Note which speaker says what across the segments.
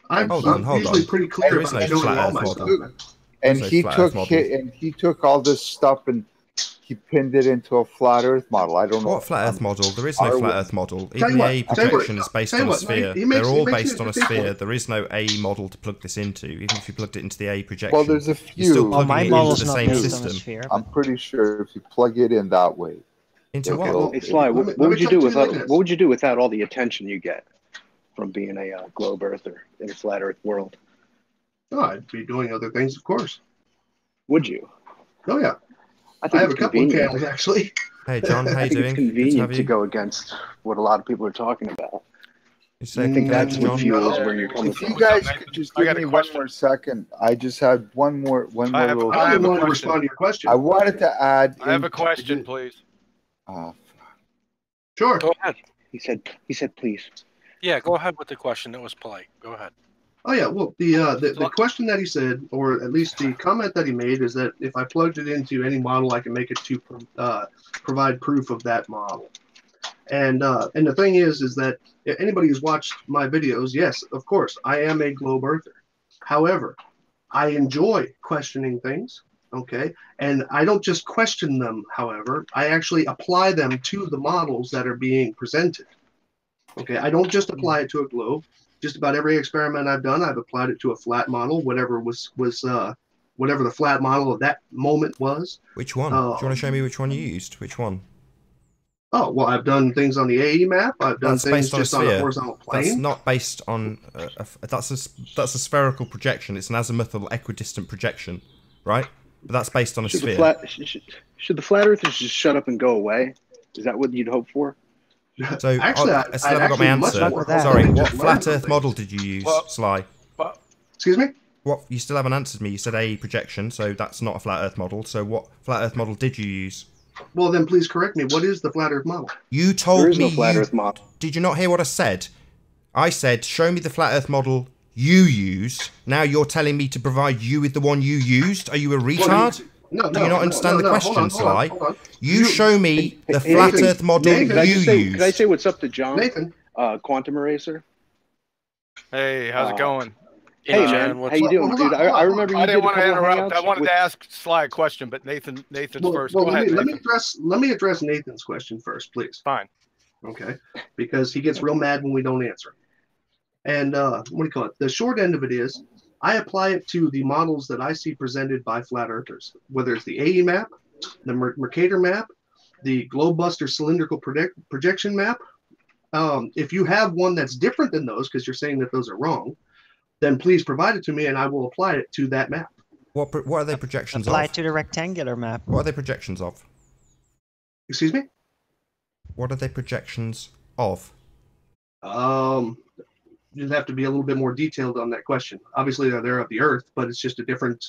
Speaker 1: I'm usually pretty clear about showing all my stuff.
Speaker 2: And he took all this stuff and he pinned it into a flat Earth model. I don't know
Speaker 3: what flat Earth model. There is no flat Earth model. Even the A projection is based on a sphere. They're all based on a sphere. There is no A model to plug this into. Even if you plugged it into the A projection,
Speaker 2: well, there's a few.
Speaker 3: You're still plugging it into the same system.
Speaker 2: I'm pretty sure if you plug it in that way.
Speaker 3: Into what?
Speaker 4: Hey, Sly, what would you do without all the attention you get from being a globe earther in a flat Earth world?
Speaker 1: Oh, I'd be doing other things, of course.
Speaker 4: Would you?
Speaker 1: Oh yeah.
Speaker 4: I
Speaker 1: have a couple of channels actually.
Speaker 3: Hey John, how you doing?
Speaker 4: It's convenient to go against what a lot of people are talking about. I think that's what fuels where you're coming from.
Speaker 2: If you guys could just give me one more second, I just had one more little.
Speaker 1: I didn't want to respond to your question.
Speaker 2: I wanted to add.
Speaker 5: I have a question, please.
Speaker 1: Sure.
Speaker 4: Go ahead. He said please.
Speaker 5: Yeah, go ahead with the question. That was polite. Go ahead.
Speaker 1: Oh yeah, well the question that he said, or at least the comment that he made, is that if I plugged it into any model, I can make it to provide proof of that model. And the thing is that if anybody who's watched my videos, yes, of course, I am a globe earther. However, I enjoy questioning things. Okay, and I don't just question them. However, I actually apply them to the models that are being presented. Okay, I don't just apply it to a globe. Just about every experiment I've done, I've applied it to a flat model, whatever whatever the flat model of that moment was.
Speaker 3: Which one? Do you want to show me which one you used? Which one?
Speaker 1: Oh well, I've done things on the AE map. I've done things just on a horizontal plane.
Speaker 3: That's not based on. That's a spherical projection. It's an azimuthal equidistant projection, right? But that's based on a sphere.
Speaker 4: Should the flat earthers just shut up and go away? Is that what you'd hope for?
Speaker 3: So actually, I still haven't got my answer. Sorry, what flat Earth model did you use, Sly?
Speaker 1: Excuse me?
Speaker 3: What? You still haven't answered me. You said A projection, so that's not a flat Earth model. So what flat Earth model did you use?
Speaker 1: Well, then please correct me. What is the flat Earth model?
Speaker 3: You told me.
Speaker 4: No flat Earth model.
Speaker 3: Did you not hear what I said? I said, show me the flat Earth model you used. Now you're telling me to provide you with the one you used. Are you a retard? Do you not understand the question, Sly? You show me the flat Earth model you use.
Speaker 4: Can I say what's up to John?
Speaker 1: Nathan.
Speaker 4: Quantum Eraser.
Speaker 5: Hey, how's it going?
Speaker 4: Hey, man. How you doing, dude? I remember you.
Speaker 5: I didn't want to interrupt. I wanted to ask Sly a question, but Nathan's first. Go ahead.
Speaker 1: Let me address Nathan's question first, please.
Speaker 5: Fine.
Speaker 1: Okay, because he gets real mad when we don't answer. And what do you call it? The short end of it is, I apply it to the models that I see presented by flat earthers, whether it's the AE map, the Mercator map, the Globebuster cylindrical projection map. If you have one that's different than those, because you're saying that those are wrong, then please provide it to me and I will apply it to that map.
Speaker 3: What are they projections
Speaker 6: Apply
Speaker 3: of?
Speaker 6: it to the rectangular map.
Speaker 3: What are they projections of?
Speaker 1: Excuse me?
Speaker 3: What are they projections of?
Speaker 1: You'd have to be a little bit more detailed on that question. Obviously, they're of the Earth, but it's just a different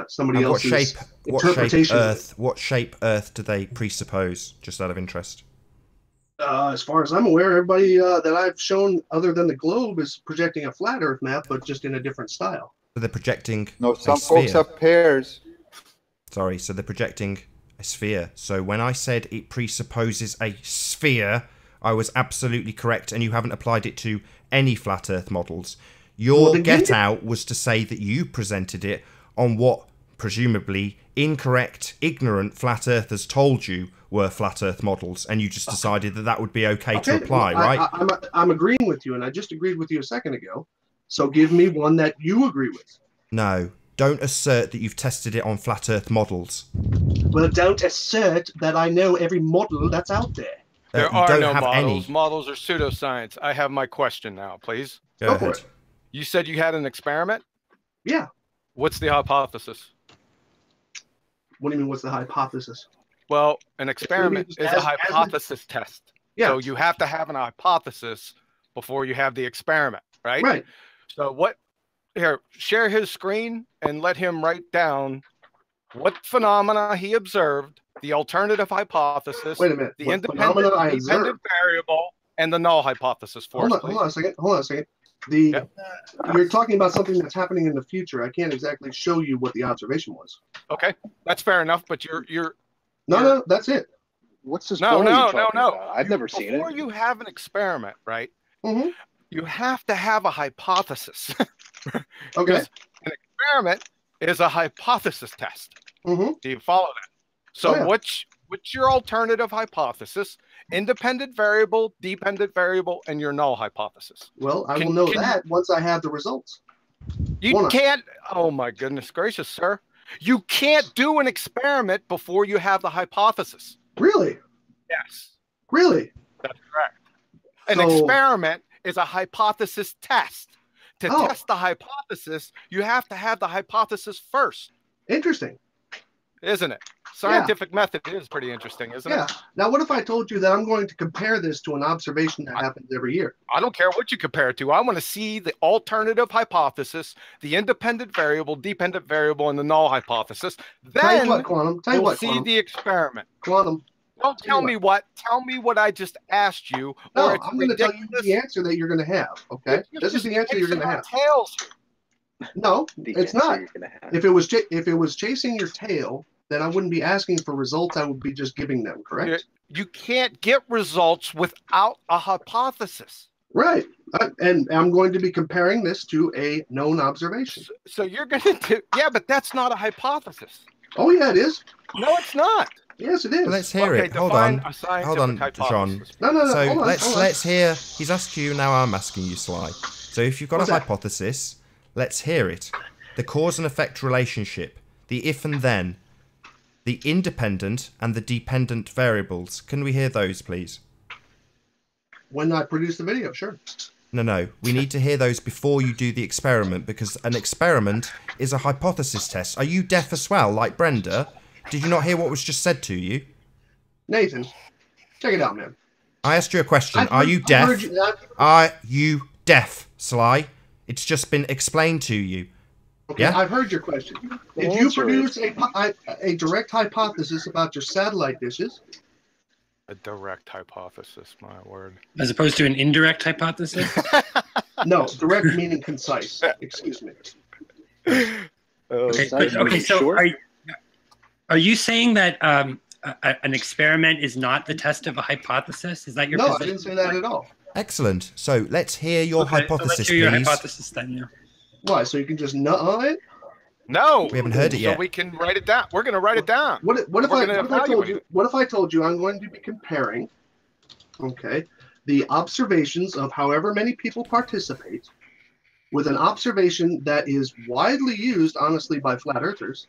Speaker 1: somebody else's interpretation.
Speaker 3: What shape Earth do they presuppose? Just out of interest.
Speaker 1: As far as I'm aware, everybody that I've shown, other than the globe, is projecting a flat Earth map, but just in a different style.
Speaker 3: So they're projecting.
Speaker 2: No, some folks have pairs.
Speaker 3: Sorry, so they're projecting a sphere. So when I said it presupposes a sphere, I was absolutely correct, and you haven't applied it to any flat Earth models. Your get out was to say that you presented it on what presumably incorrect, ignorant flat Earthers told you were flat Earth models, and you just decided that that would be okay to apply, right?
Speaker 1: I'm agreeing with you, and I just agreed with you a second ago. So give me one that you agree with.
Speaker 3: No, don't assert that you've tested it on flat Earth models.
Speaker 1: Well, don't assert that I know every model that's out there.
Speaker 5: There are no models. Models are pseudoscience. I have my question now, please.
Speaker 3: Go ahead.
Speaker 5: You said you had an experiment?
Speaker 1: Yeah.
Speaker 5: What's the hypothesis?
Speaker 1: What do you mean, what's the hypothesis?
Speaker 5: Well, an experiment is a hypothesis test. Yeah. So you have to have an hypothesis before you have the experiment, right?
Speaker 1: Right.
Speaker 5: So what, here, share his screen and let him write down what phenomena he observed, the alternative hypothesis,
Speaker 1: wait a minute.
Speaker 5: The independent variable, and the null hypothesis for us.
Speaker 1: Hold on a second. You're talking about something that's happening in the future. I can't exactly show you what the observation was.
Speaker 5: Okay, that's fair enough. But
Speaker 1: no, that's it.
Speaker 4: What's this?
Speaker 5: No.
Speaker 4: I've never seen it.
Speaker 5: Before you have an experiment, right?
Speaker 1: Mm-hmm.
Speaker 5: You have to have a hypothesis.
Speaker 1: Okay.
Speaker 5: An experiment is a hypothesis test.
Speaker 1: Mm-hmm.
Speaker 5: Do you follow that? So what's your alternative hypothesis? Independent variable, dependent variable, and your null hypothesis.
Speaker 1: Well, I will know that once I have the results.
Speaker 5: You can't. Oh my goodness gracious, sir! You can't do an experiment before you have the hypothesis.
Speaker 1: Really?
Speaker 5: Yes.
Speaker 1: Really?
Speaker 5: That's correct. An experiment is a hypothesis test. To test the hypothesis, you have to have the hypothesis first.
Speaker 1: Interesting.
Speaker 5: Isn't it? Scientific method is pretty interesting, isn't it?
Speaker 1: Yeah. Now, what if I told you that I'm going to compare this to an observation that happens every year?
Speaker 5: I don't care what you compare it to. I want to see the alternative hypothesis, the independent variable, dependent variable, and the null hypothesis. Then
Speaker 1: tell you what, Quantum. Tell you what,
Speaker 5: see the experiment.
Speaker 1: Quantum.
Speaker 5: Don't tell me what. Tell me what I just asked you.
Speaker 1: No, I'm going to tell you the answer that you're going to have. Okay, this is the answer you're going to have.
Speaker 5: Tails.
Speaker 1: No, it's not. If it was chasing your tail, then I wouldn't be asking for results. I would be just giving them. Correct.
Speaker 5: You can't get results without a hypothesis.
Speaker 1: Right, and I'm going to be comparing this to a known observation.
Speaker 5: So you're going to do, but that's not a hypothesis.
Speaker 1: Oh yeah, it is.
Speaker 5: No, it's not.
Speaker 1: Yes, it is.
Speaker 3: Well, let's hear it. Hold on, John.
Speaker 1: No.
Speaker 3: So
Speaker 1: hold on.
Speaker 3: let's hear. He's asked you. Now I'm asking you, Sly. So if you've got a hypothesis, let's hear it. The cause and effect relationship, the if and then, the independent and the dependent variables. Can we hear those, please?
Speaker 1: When I produce the video, sure.
Speaker 3: No. We need to hear those before you do the experiment, because an experiment is a hypothesis test. Are you deaf as well, like Brenda? Did you not hear what was just said to you?
Speaker 1: Nathan, check it out, man.
Speaker 3: I asked you a question. Are you deaf? Are you deaf, Sly? It's just been explained to you.
Speaker 1: Okay,
Speaker 3: yeah?
Speaker 1: I've heard your question. Did you produce a direct hypothesis about your satellite dishes?
Speaker 5: A direct hypothesis, my word.
Speaker 6: As opposed to an indirect hypothesis?
Speaker 1: No, direct meaning concise. Excuse me.
Speaker 6: Okay, so are you saying that an experiment is not the test of a hypothesis? Is that your position?
Speaker 1: No, I didn't say that at all.
Speaker 3: Excellent. So let's hear your hypothesis,
Speaker 6: let's hear your
Speaker 3: please.
Speaker 6: hypothesis then, yeah.
Speaker 1: Why? So you can just nut on it?
Speaker 5: No,
Speaker 3: we haven't heard it yet.
Speaker 5: So we can write it down. We're going to write it down.
Speaker 1: What if I told you I'm going to be comparing, the observations of however many people participate with an observation that is widely used, honestly, by flat earthers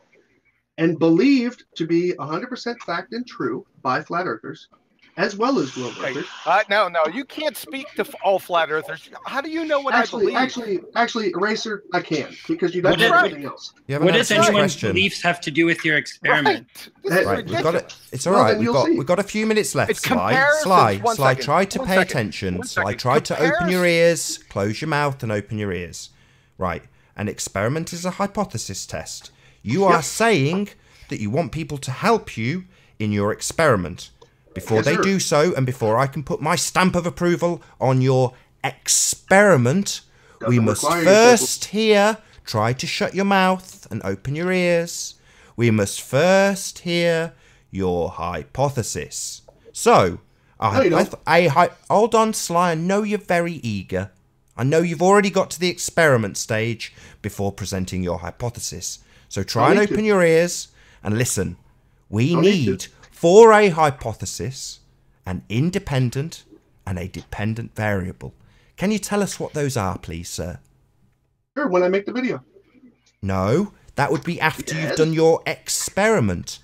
Speaker 1: and believed to be 100% fact and true by flat earthers, as well as globe earthers.
Speaker 5: No, you can't speak to all flat earthers. How do you know what I believe?
Speaker 1: Actually, Eraser, I can, because you don't know anything else.
Speaker 6: What does anyone's beliefs have to do with your experiment?
Speaker 3: Right, we've got it. It's all right. We've got a few minutes left. Sly, try to pay attention. Sly, try to open your ears, close your mouth, and open your ears. Right. An experiment is a hypothesis test. You are saying that you want people to help you in your experiment. Before they do so, and before I can put my stamp of approval on your experiment, we must first here try to shut your mouth and open your ears. We must first hear your hypothesis. So, hold on, Sly. I know you're very eager. I know you've already got to the experiment stage before presenting your hypothesis. So try and open your ears and listen. We need, for a hypothesis, an independent and a dependent variable. Can you tell us what those are, please, sir?
Speaker 1: Sure, when I make the video.
Speaker 3: No, that would be after you've done your experiment.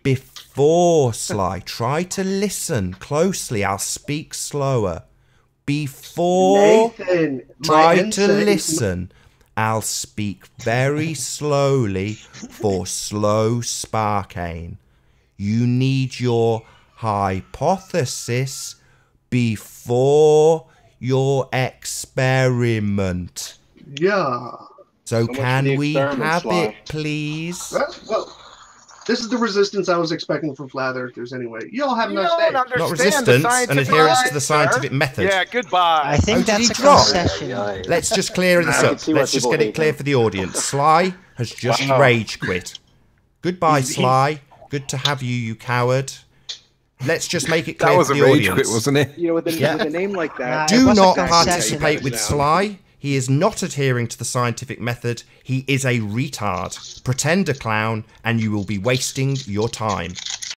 Speaker 1: Before,
Speaker 3: Sly, try to listen closely. I'll speak slower. Before,
Speaker 1: Nathan,
Speaker 3: try to listen. I'll speak very slowly for Slow Sparkane. You need your hypothesis before your experiment.
Speaker 1: Yeah.
Speaker 3: So can we have it, please?
Speaker 1: Well, this is the resistance I was expecting from flat earthers anyway. You all have a nice day.
Speaker 3: Not resistance, an adherence to the scientific method.
Speaker 5: Yeah, goodbye.
Speaker 7: I think that's a concession.
Speaker 3: Let's just clear this up. Let's just get it clear for the audience. Sly has just rage quit. Goodbye, Sly. Good to have you, you coward. Let's just make it clear
Speaker 7: That was
Speaker 3: to
Speaker 7: a
Speaker 3: the
Speaker 7: rage
Speaker 3: audience.
Speaker 7: quit, wasn't it?
Speaker 4: You know, with a name like that.
Speaker 3: Do not participate with Sly. He is not adhering to the scientific method. He is a retard. Pretend a clown, and you will be wasting your time.